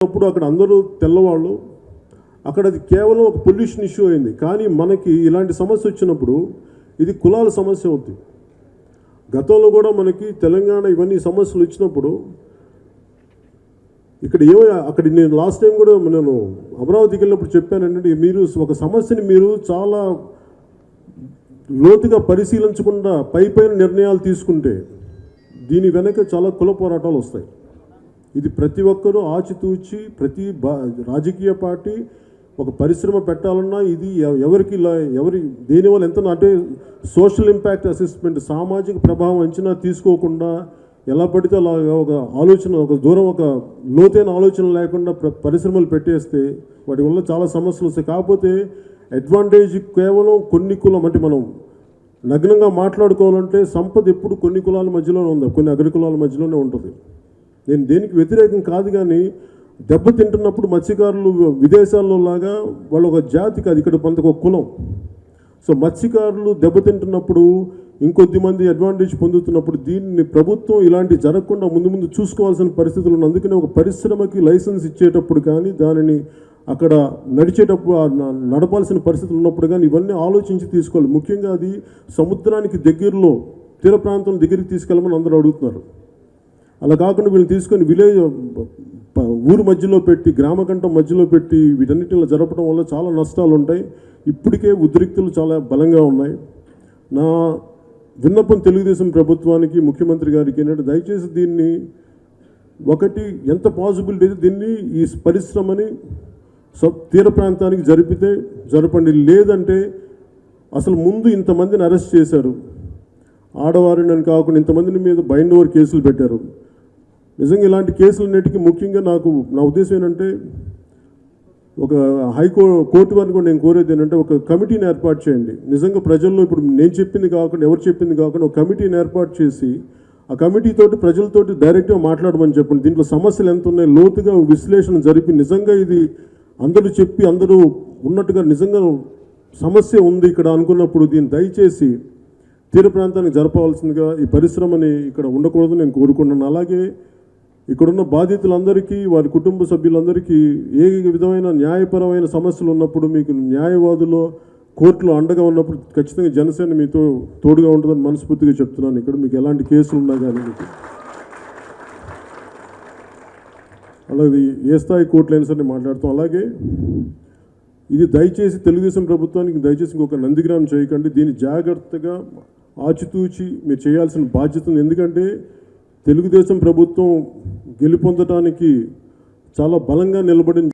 అప్పుడు అక్కడ అందరూ తెల్లవాళ్ళు, అక్కడ అది కేవలం ఒక పొల్యూషన్ ఇష్యూ అయింది. కానీ మనకి ఇలాంటి సమస్య వచ్చినప్పుడు ఇది కులాల సమస్య అవుతుంది. గతంలో కూడా మనకి తెలంగాణ ఇవన్నీ సమస్యలు వచ్చినప్పుడు ఇక్కడ అక్కడ నేను లాస్ట్ టైం కూడా నేను అమరావతికి వెళ్ళినప్పుడు చెప్పానంటే, మీరు ఒక సమస్యని మీరు చాలా లోతుగా పరిశీలించకుండా పైన నిర్ణయాలు తీసుకుంటే దీని వెనక చాలా కుల పోరాటాలు వస్తాయి. ఇది ప్రతి ఒక్కరూ ఆచితూచి ప్రతి రాజకీయ పార్టీ ఒక పరిశ్రమ పెట్టాలన్నా ఇది ఎవరి దేనివల్ల ఎంత అంటే సోషల్ ఇంపాక్ట్ అసెస్మెంట్, సామాజిక ప్రభావం అంచనా తీసుకోకుండా ఎలా పడితే అలా ఒక ఆలోచన, ఒక దూరం, ఒక లోతైన ఆలోచన లేకుండా పరిశ్రమలు పెట్టేస్తే వాటి వల్ల చాలా సమస్యలు వస్తాయి. కాకపోతే అడ్వాంటేజ్ కేవలం కొన్ని కులం, అంటే మనం నగ్నంగా మాట్లాడుకోవాలంటే సంపద ఎప్పుడు కొన్ని కులాల మధ్యలోనే ఉంది, కొన్ని అగ్ర కులాల మధ్యలోనే ఉంటుంది. నేను దేనికి వ్యతిరేకం కాదు, కానీ దెబ్బతింటున్నప్పుడు మత్స్యకారులు విదేశాల్లో లాగా వాళ్ళ ఒక జాతికి, అది ఇక్కడ కొంత ఒక కులం. సో మత్స్యకారులు దెబ్బతింటున్నప్పుడు ఇంకొద్ది మంది అడ్వాంటేజ్ పొందుతున్నప్పుడు దీన్ని ప్రభుత్వం ఇలాంటి జరగకుండా ముందు చూసుకోవాల్సిన పరిస్థితులు ఉన్నాయి. అందుకనే ఒక పరిశ్రమకి లైసెన్స్ ఇచ్చేటప్పుడు కానీ దానిని అక్కడ నడిచేటప్పుడు నడపాల్సిన పరిస్థితులు ఉన్నప్పుడు కానీ ఇవన్నీ ఆలోచించి తీసుకోవాలి. ముఖ్యంగా అది సముద్రానికి దగ్గరలో, తీర ప్రాంతం దగ్గరికి తీసుకెళ్ళమని అందరూ అడుగుతున్నారు. అలా కాకుండా వీళ్ళని తీసుకొని ఊరు మధ్యలో పెట్టి, గ్రామకంఠం మధ్యలో పెట్టి వీటన్నిటిలో జరపడం వల్ల చాలా నష్టాలు ఉంటాయి. ఇప్పటికే ఉద్రిక్తులు చాలా బలంగా ఉన్నాయి. నా విన్నపం తెలుగుదేశం ప్రభుత్వానికి, ముఖ్యమంత్రి గారికి ఏంటంటే, దయచేసి దీన్ని ఒకటి ఎంత పాసిబిలిటీ అయితే దీన్ని ఈ పరిశ్రమని తీర ప్రాంతానికి జరపండి. లేదంటే అసలు ముందు ఇంతమందిని అరెస్ట్ చేశారు, ఆడవారిని అని కాకుండా ఇంతమందిని మీద బైండ్ ఓవర్ కేసులు పెట్టారు. నిజంగా ఇలాంటి కేసులన్నిటికీ ముఖ్యంగా నా ఉద్దేశం ఏంటంటే, ఒక కోర్టు వారిని కూడా నేను కోరేది ఏంటంటే, ఒక కమిటీని ఏర్పాటు చేయండి. నిజంగా ప్రజల్లో ఇప్పుడు నేను చెప్పింది కాకుండా, ఎవరు చెప్పింది కాకుండా ఒక కమిటీని ఏర్పాటు చేసి ఆ కమిటీతోటి ప్రజలతోటి డైరెక్ట్గా మాట్లాడమని చెప్పండి. దీంట్లో సమస్యలు ఎంత ఉన్నాయి లోతుగా విశ్లేషణ జరిపి, నిజంగా ఇది అందరూ చెప్పి అందరూ ఉన్నట్టుగా నిజంగా సమస్య ఉంది ఇక్కడ అనుకున్నప్పుడు దీన్ని దయచేసి తీర ప్రాంతానికి జరపవలసిందిగా, ఈ పరిశ్రమని ఇక్కడ ఉండకూడదు నేను కోరుకున్నాను. అలాగే ఇక్కడున్న బాధితులందరికీ, వారి కుటుంబ సభ్యులందరికీ ఏ విధమైన న్యాయపరమైన సమస్యలు ఉన్నప్పుడు మీకు న్యాయవాదులు కోర్టులో అండగా ఉన్నప్పుడు ఖచ్చితంగా జనసేన మీతో తోడుగా ఉంటుందని మనస్ఫూర్తిగా చెప్తున్నాను. ఇక్కడ మీకు ఎలాంటి కేసులు ఉన్నా కానీ మీకు అలాగే ఏ స్థాయి కోర్టులైనా సరే మాట్లాడుతాం. అలాగే ఇది దయచేసి తెలుగుదేశం ప్రభుత్వానికి దయచేసి ఇంకొక నందిగ్రామం చేయకండి. దీన్ని జాగ్రత్తగా ఆచితూచి మీరు చేయాల్సిన బాధ్యత ఉంది. ఎందుకంటే తెలుగుదేశం ప్రభుత్వం గెలుపొందడానికి చాలా బలంగా నిలబడిన